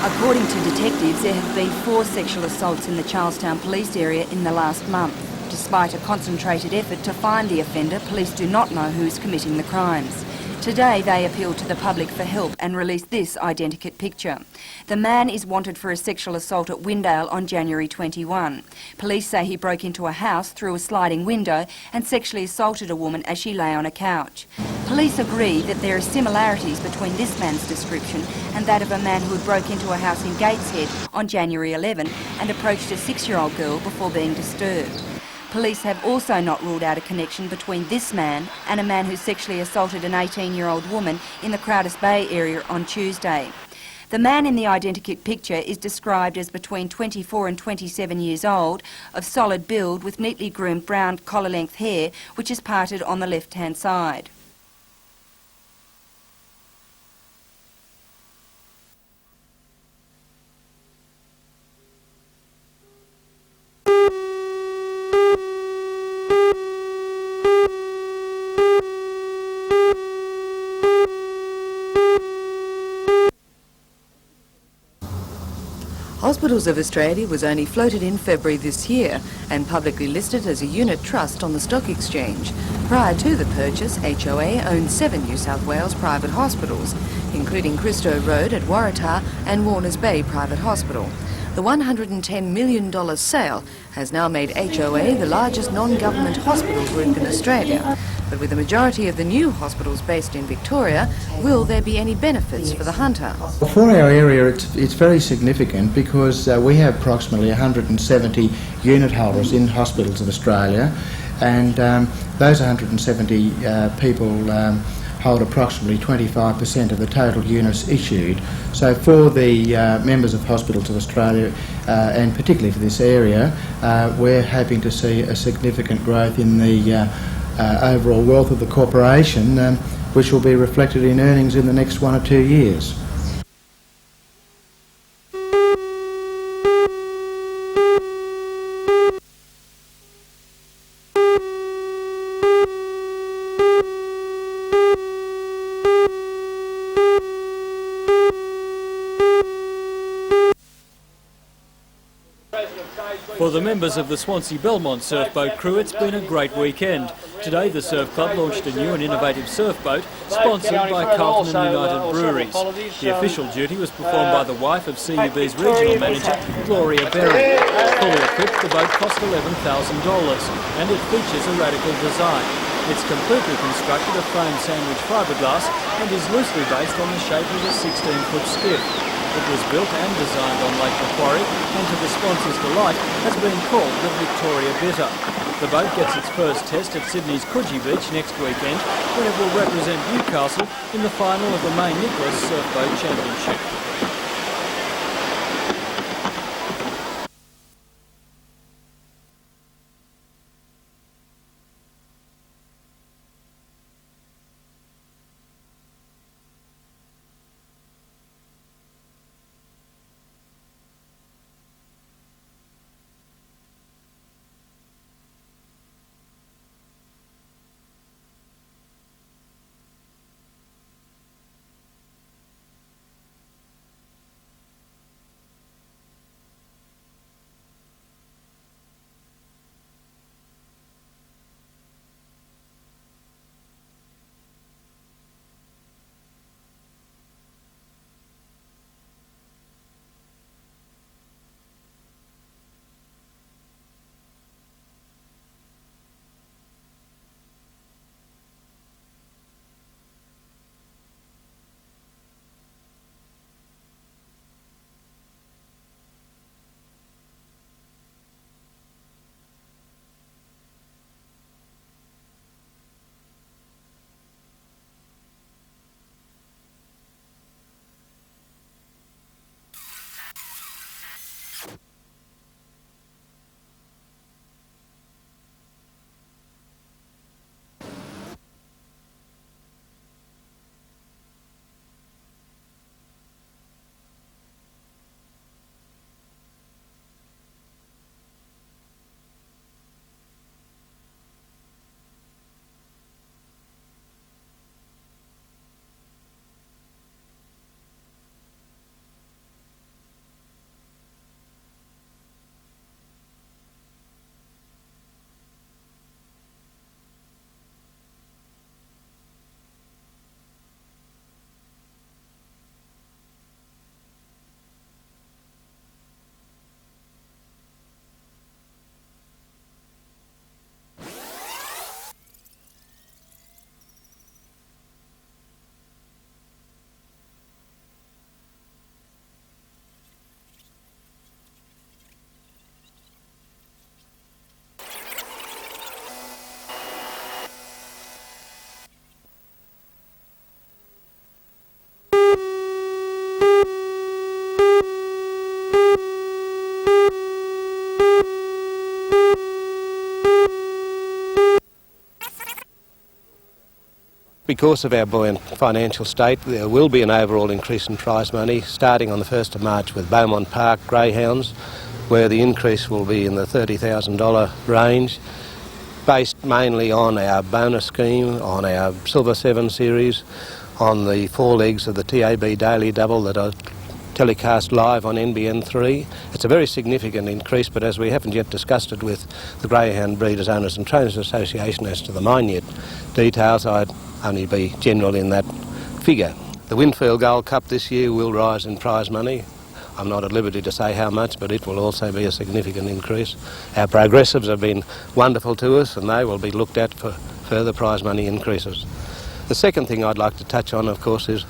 According to detectives, there have been 4 sexual assaults in the Charlestown police area in the last month. Despite a concentrated effort to find the offender, police do not know who is committing the crimes. Today they appealed to the public for help and released this identikit picture. The man is wanted for a sexual assault at Windale on January 21. Police say he broke into a house through a sliding window and sexually assaulted a woman as she lay on a couch. Police agree that there are similarities between this man's description and that of a man who broke into a house in Gateshead on January 11 and approached a 6-year-old girl before being disturbed. Police have also not ruled out a connection between this man and a man who sexually assaulted an 18-year-old woman in the Crowders Bay area on Tuesday. The man in the identikit picture is described as between 24 and 27 years old, of solid build with neatly groomed brown collar-length hair which is parted on the left-hand side. Hospitals of Australia was only floated in February this year and publicly listed as a unit trust on the stock exchange. Prior to the purchase, HOA owned 7 New South Wales private hospitals, including Christo Road at Waratah and Warners Bay Private Hospital. The $110 million sale has now made HOA the largest non-government hospital group in Australia. But with the majority of the new hospitals based in Victoria, will there be any benefits for the hunter? For our area, it's very significant because we have approximately 170 unit holders in hospitals of Australia, and those 170 people hold approximately 25% of the total units issued. So for the members of Hospitals of Australia, and particularly for this area, we're hoping to see a significant growth in the overall wealth of the corporation, which will be reflected in earnings in the next 1 or 2 years. For the members of the Swansea Belmont surfboat crew, it's been a great weekend. Today the Surf Club launched a new and innovative surfboat sponsored by Carlton and United Breweries. The official duty was performed by the wife of CUB's regional manager, Gloria Berry. Fully equipped, the boat cost $11,000 and it features a radical design. It's completely constructed of foam sandwich fiberglass and is loosely based on the shape of a 16-foot skiff. It was built and designed on Lake Macquarie and to the sponsors' delight has been called the Victoria Bitter. The boat gets its first test at Sydney's Coogee Beach next weekend when it will represent Newcastle in the final of the May Nicholas Surfboat Championship. Because of our buoyant financial state, there will be an overall increase in prize money starting on the 1st of March with Beaumont Park Greyhounds, where the increase will be in the $30,000 range, based mainly on our bonus scheme, on our Silver 7 series, on the 4 legs of the TAB Daily Double that are telecast live on NBN 3. It's a very significant increase, but as we haven't yet discussed it with the Greyhound Breeders, Owners and Trainers Association as to the minute details, I'd only be general in that figure. The Winfield Gold Cup this year will rise in prize money. I'm not at liberty to say how much, but it will also be a significant increase. Our progressives have been wonderful to us, and they will be looked at for further prize money increases. The second thing I'd like to touch on, of course, is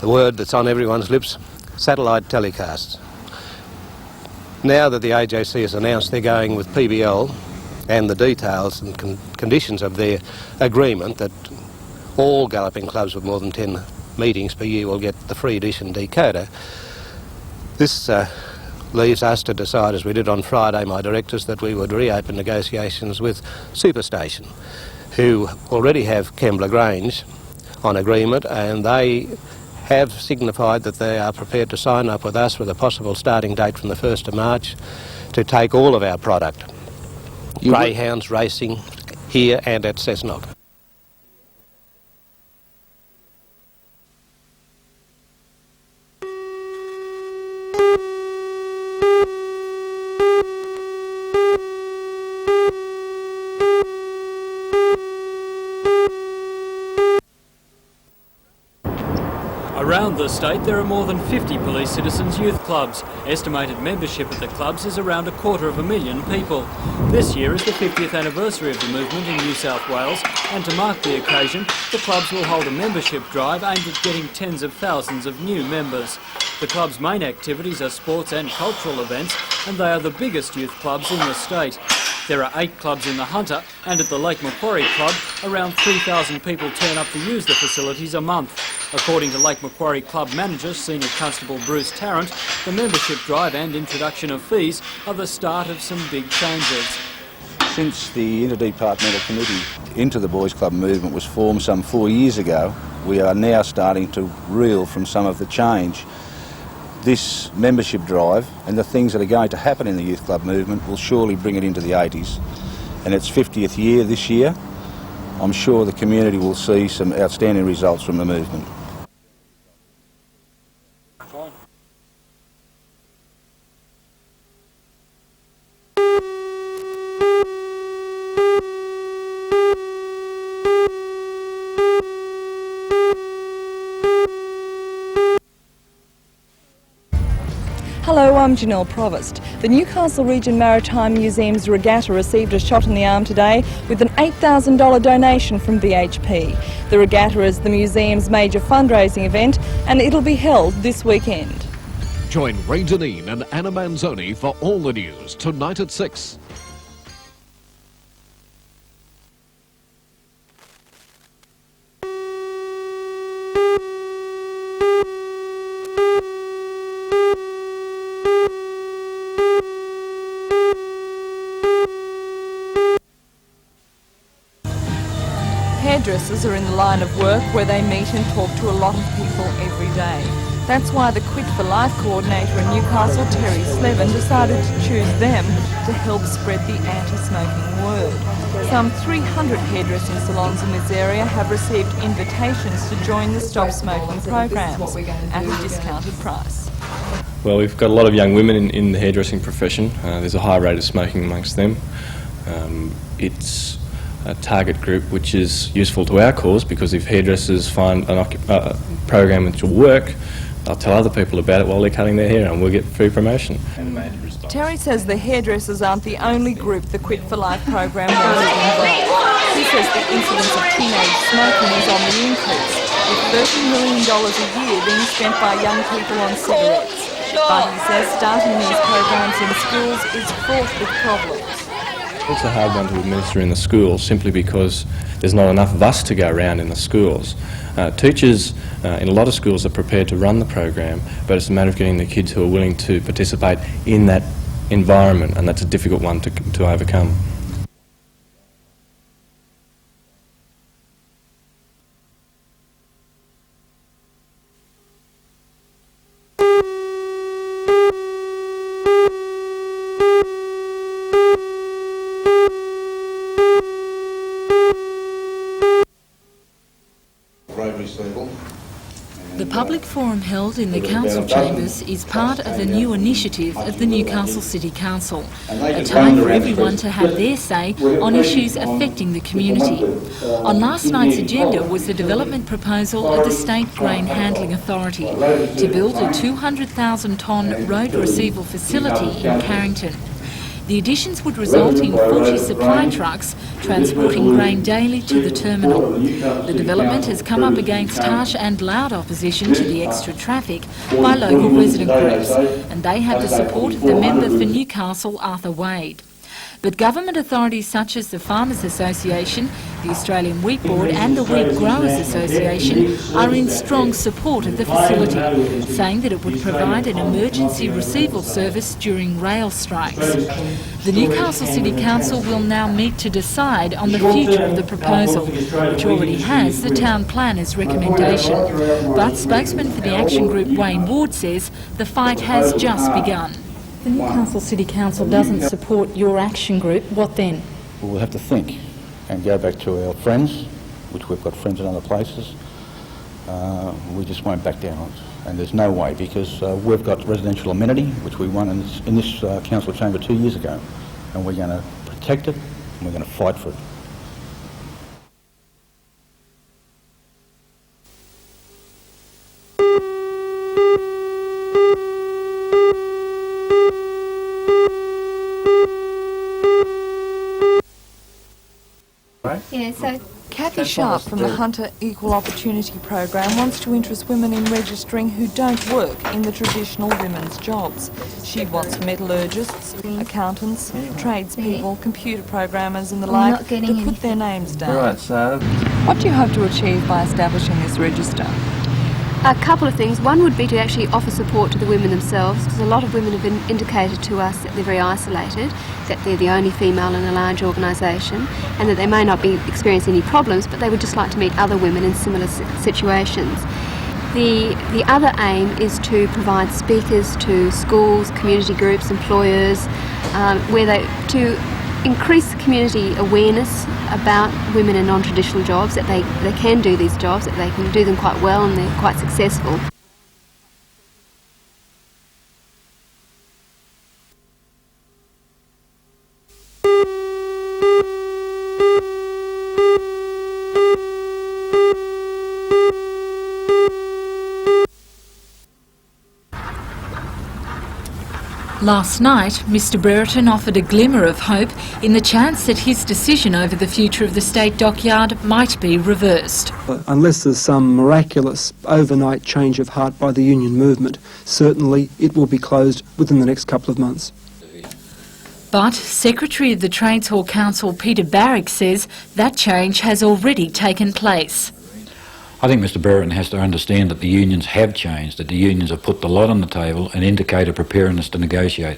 the word that's on everyone's lips: satellite telecasts. Now that the AJC has announced they're going with PBL and the details and conditions of their agreement that all galloping clubs with more than 10 meetings per year will get the free edition decoder, this leaves us to decide, as we did on Friday, my directors, that we would reopen negotiations with Superstation, who already have Kembla Grange on agreement, and they have signified that they are prepared to sign up with us with a possible starting date from the 1st of March to take all of our product, greyhounds racing here and at Cessnock. Around the state there are more than 50 police citizens youth clubs. Estimated membership at the clubs is around 250,000 people. This year is the 50th anniversary of the movement in New South Wales, and to mark the occasion, the clubs will hold a membership drive aimed at getting tens of thousands of new members. The club's main activities are sports and cultural events, and they are the biggest youth clubs in the state. There are 8 clubs in the Hunter, and at the Lake Macquarie Club, around 3,000 people turn up to use the facilities a month. According to Lake Macquarie Club manager, Senior Constable Bruce Tarrant, the membership drive and introduction of fees are the start of some big changes. Since the Interdepartmental Committee into the Boys Club movement was formed some 4 years ago, we are now starting to reel from some of the change. This membership drive and the things that are going to happen in the youth club movement will surely bring it into the 80s. And its 50th year this year, I'm sure the community will see some outstanding results from the movement. Hello, I'm Janelle Provost. The Newcastle Region Maritime Museum's regatta received a shot in the arm today with an $8,000 donation from BHP. The regatta is the museum's major fundraising event and it'll be held this weekend. Join Ray Deneen and Anna Manzoni for all the news tonight at 6. Hairdressers are in the line of work where they meet and talk to a lot of people every day. That's why the Quit for Life coordinator in Newcastle, Terry Slevin, decided to choose them to help spread the anti-smoking word. Some 300 hairdressing salons in this area have received invitations to join the Stop Smoking programs at a discounted price. Well, we've got a lot of young women in the hairdressing profession. There's a high rate of smoking amongst them. It's a target group which is useful to our cause, because if hairdressers find a program which will work, they'll tell other people about it while they're cutting their hair and we'll get free promotion. Terry says the hairdressers aren't the only group the Quit for Life program wants to involve. He says the incidence of teenage smoking is on the increase, with $30 million a year being spent by young people on cigarettes. But he says starting these programs in schools is fraught with problems. It's a hard one to administer in the schools simply because there's not enough of us to go around in the schools. Teachers in a lot of schools are prepared to run the program, but it's a matter of getting the kids who are willing to participate in that environment, and that's a difficult one to overcome. office level. The public forum held in the council chambers is part of a new initiative of the Newcastle City Council, a time for everyone to have their say on issues affecting the community. On last night's agenda was the development proposal of the State Grain Handling Authority to build a 200,000-tonne road receival facility in Carrington. The additions would result in 40 supply trucks transporting grain daily to the terminal. The development has come up against harsh and loud opposition to the extra traffic by local resident groups, and they have the support of the member for Newcastle, Arthur Wade. But government authorities such as the Farmers Association, the Australian Wheat Board and the Wheat Growers Association are in strong support of the facility, saying that it would provide an emergency receival service during rail strikes. The Newcastle City Council will now meet to decide on the future of the proposal, which already has the town planner's recommendation. But spokesman for the action group Wayne Ward says the fight has just begun. The Newcastle City Council doesn't support your action group. What then? Well, we'll have to think and go back to our friends, which we've got friends in other places. We just won't back down on it. And there's no way, because we've got residential amenity, which we won in this council chamber 2 years ago, and we're going to protect it and we're going to fight for it. Yeah, so Kathy Sharp from the Hunter Equal Opportunity Program wants to interest women in registering who don't work in the traditional women's jobs. She wants metallurgists, accountants, tradespeople, computer programmers and the like to put their names down. Right, so What do you hope to achieve by establishing this register? A couple of things. One would be to actually offer support to the women themselves, because a lot of women have been indicated to us that they're very isolated, that they're the only female in a large organisation, and that they may not be experiencing any problems, but they would just like to meet other women in similar situations. The other aim is to provide speakers to schools, community groups, employers, to increase community awareness about women in non-traditional jobs, that they can do these jobs, that they can do them quite well and they're quite successful. Last night, Mr Brereton offered a glimmer of hope in the chance that his decision over the future of the State Dockyard might be reversed. Unless there's some miraculous overnight change of heart by the union movement, certainly it will be closed within the next couple of months. But Secretary of the Trades Hall Council Peter Barrick says that change has already taken place. I think Mr Brereton has to understand that the unions have changed, that the unions have put the lot on the table and indicated preparedness to negotiate.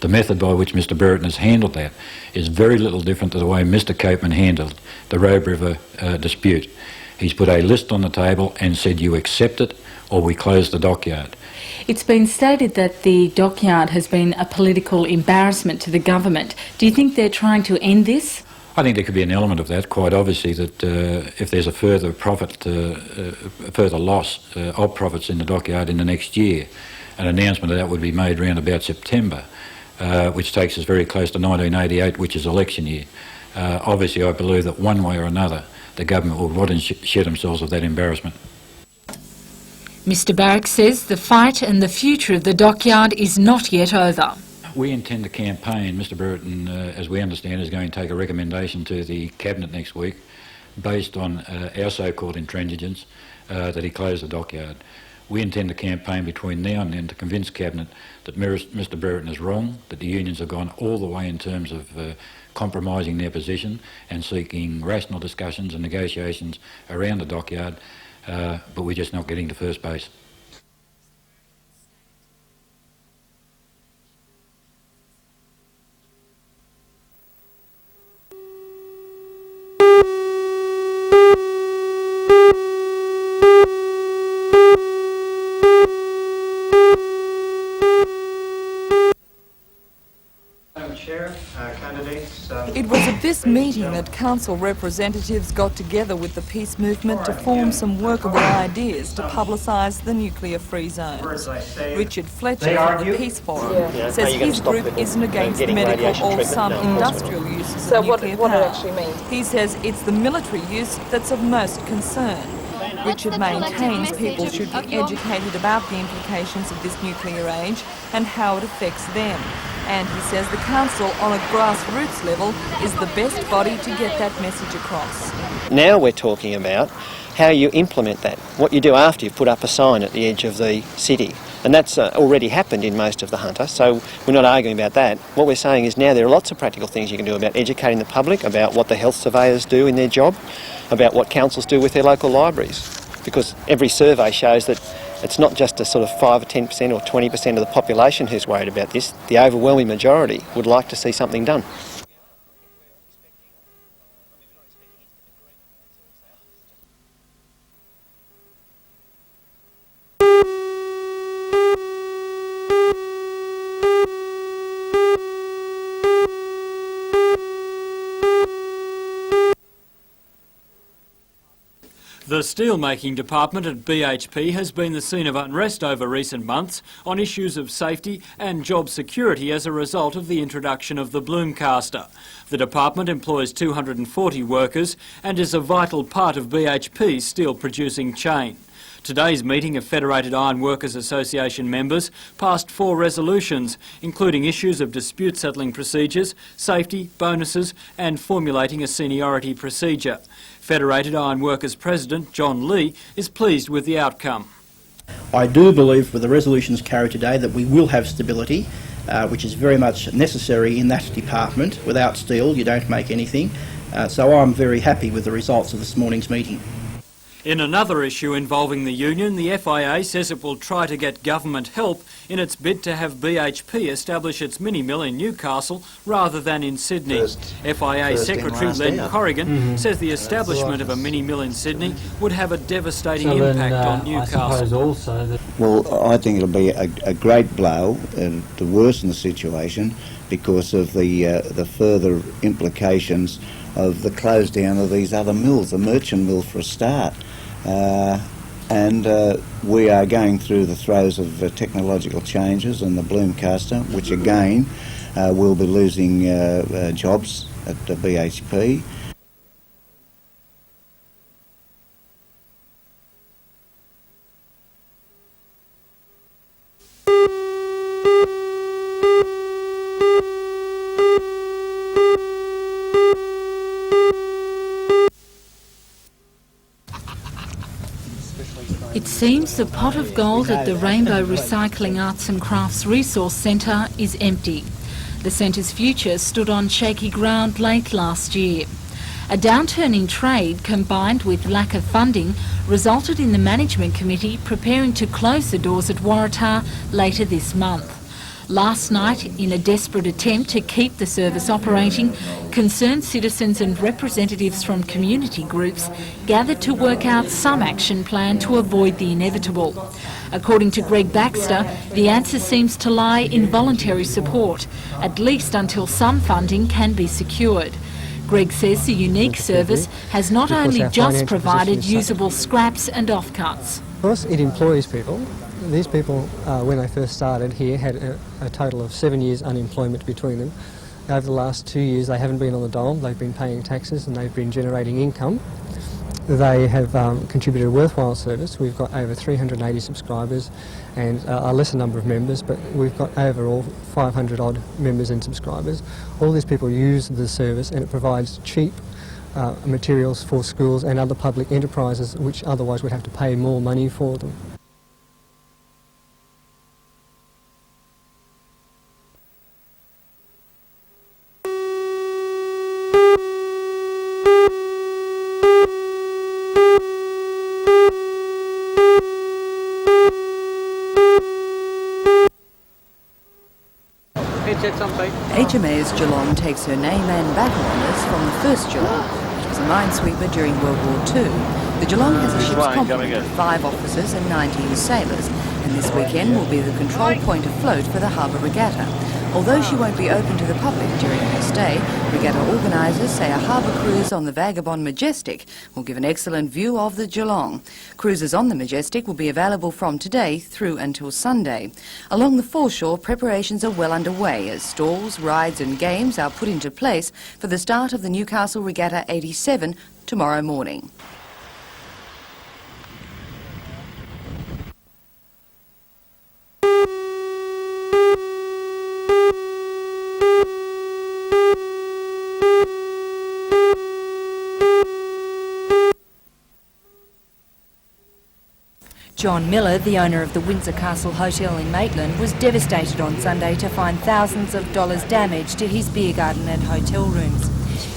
The method by which Mr Brereton has handled that is very little different to the way Mr Copeman handled the Robe River dispute. He's put a list on the table and said you accept it or we close the dockyard. It's been stated that the dockyard has been a political embarrassment to the government. Do you think they're trying to end this? I think there could be an element of that, quite obviously, that if there's a further further loss of profits in the dockyard in the next year, an announcement of that would be made around about September, which takes us very close to 1988, which is election year. Obviously, I believe that one way or another, the government will rot and shed themselves of that embarrassment. Mr Barrick says the fight and the future of the dockyard is not yet over. We intend to campaign. Mr Brereton, as we understand, is going to take a recommendation to the Cabinet next week based on our so-called intransigence that he close the dockyard. We intend to campaign between now and then to convince Cabinet that Mr Brereton is wrong, that the unions have gone all the way in terms of compromising their position and seeking rational discussions and negotiations around the dockyard, but we're just not getting to first base. It was a this meeting that council representatives got together with the peace movement to form some workable ideas to publicise the nuclear-free zones. Richard Fletcher from the Peace Forum says his group isn't against medical or some industrial uses of nuclear power. He says it's the military use that's of most concern. Richard maintains people should be educated about the implications of this nuclear age and how it affects them. And he says the council on a grassroots level is the best body to get that message across. Now we're talking about how you implement that, what you do after you've put up a sign at the edge of the city. And that's already happened in most of the Hunter, so we're not arguing about that. What we're saying is now there are lots of practical things you can do about educating the public, about what the health surveyors do in their job, about what councils do with their local libraries. Because every survey shows that it's not just a sort of 5 or 10% or 20% of the population who's worried about this. The overwhelming majority would like to see something done. The steelmaking department at BHP has been the scene of unrest over recent months on issues of safety and job security as a result of the introduction of the Bloomcaster. The department employs 240 workers and is a vital part of BHP's steel producing chain. Today's meeting of Federated Iron Workers Association members passed 4 resolutions, including issues of dispute settling procedures, safety, bonuses and formulating a seniority procedure. Federated Iron Workers President John Lee is pleased with the outcome. I do believe with the resolutions carried today that we will have stability, which is very much necessary in that department. Without steel you don't make anything, so I'm very happy with the results of this morning's meeting. In another issue involving the union, the FIA says it will try to get government help in its bid to have BHP establish its mini-mill in Newcastle rather than in Sydney. FIA Secretary Len Corrigan says the establishment of a mini-mill in Sydney would have a devastating impact on Newcastle. Well, I think it'll be a great blow to worsen the situation because of the further implications of the close down of these other mills, the merchant mill for a start. And we are going through the throes of technological changes and the Bloomcaster, which again will be losing jobs at the BHP. It seems the pot of gold at the Rainbow Recycling Arts and Crafts Resource Centre is empty. The centre's future stood on shaky ground late last year. A downturn in trade combined with lack of funding resulted in the management committee preparing to close the doors at Waratah later this month. Last night, in a desperate attempt to keep the service operating, concerned citizens and representatives from community groups gathered to work out some action plan to avoid the inevitable. According to Greg Baxter, the answer seems to lie in voluntary support, at least until some funding can be secured. Greg says the unique service has not only just provided usable scraps and offcuts. Of course, it employs people. These people, when they first started here, had a total of 7 years unemployment between them. Over the last 2 years they haven't been on the dole, they've been paying taxes and they've been generating income. They have contributed a worthwhile service. We've got over 380 subscribers and a lesser number of members, but we've got overall 500 odd members and subscribers. All these people use the service and it provides cheap materials for schools and other public enterprises which otherwise would have to pay more money for them. HMAS Geelong takes her name and battle honours from the first Geelong, which was a minesweeper during World War II. The Geelong has a ship's complement of 5 officers and 19 sailors, and this weekend will be the control point afloat for the Harbour Regatta. Although she won't be open to the public during her stay, regatta organisers say a harbour cruise on the Vagabond Majestic will give an excellent view of the Geelong. Cruises on the Majestic will be available from today through until Sunday. Along the foreshore, preparations are well underway as stalls, rides and games are put into place for the start of the Newcastle Regatta 87 tomorrow morning. John Miller, the owner of the Windsor Castle Hotel in Maitland, was devastated on Sunday to find thousands of dollars damage to his beer garden and hotel rooms.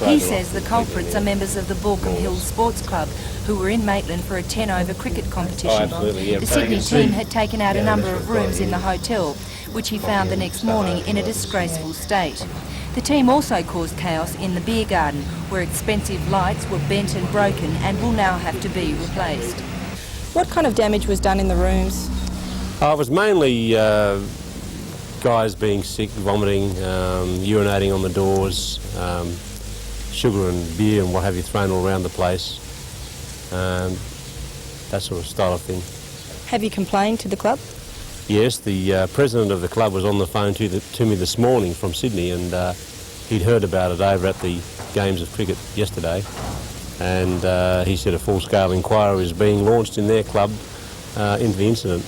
He says the culprits are members of the Balcombe Hills Sports Club who were in Maitland for a 10-over cricket competition. The Sydney team had taken out a number of rooms in the hotel, which he found the next morning in a disgraceful state. The team also caused chaos in the beer garden, where expensive lights were bent and broken and will now have to be replaced. What kind of damage was done in the rooms? It was mainly guys being sick, vomiting, urinating on the doors, sugar and beer and what have you thrown all around the place, that sort of style of thing. Have you complained to the club? Yes, the president of the club was on the phone to me this morning from Sydney, and he'd heard about it over at the games of cricket yesterday. And he said a full-scale inquiry is being launched in their club into the incident.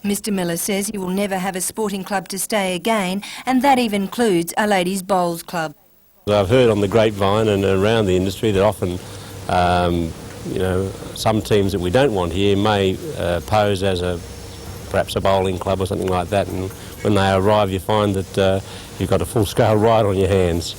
Mr Miller says he will never have a sporting club to stay again, and that even includes a ladies' bowls club. I've heard on the grapevine and around the industry that often, some teams that we don't want here may pose as perhaps a bowling club or something like that, and when they arrive you find that you've got a full-scale riot on your hands.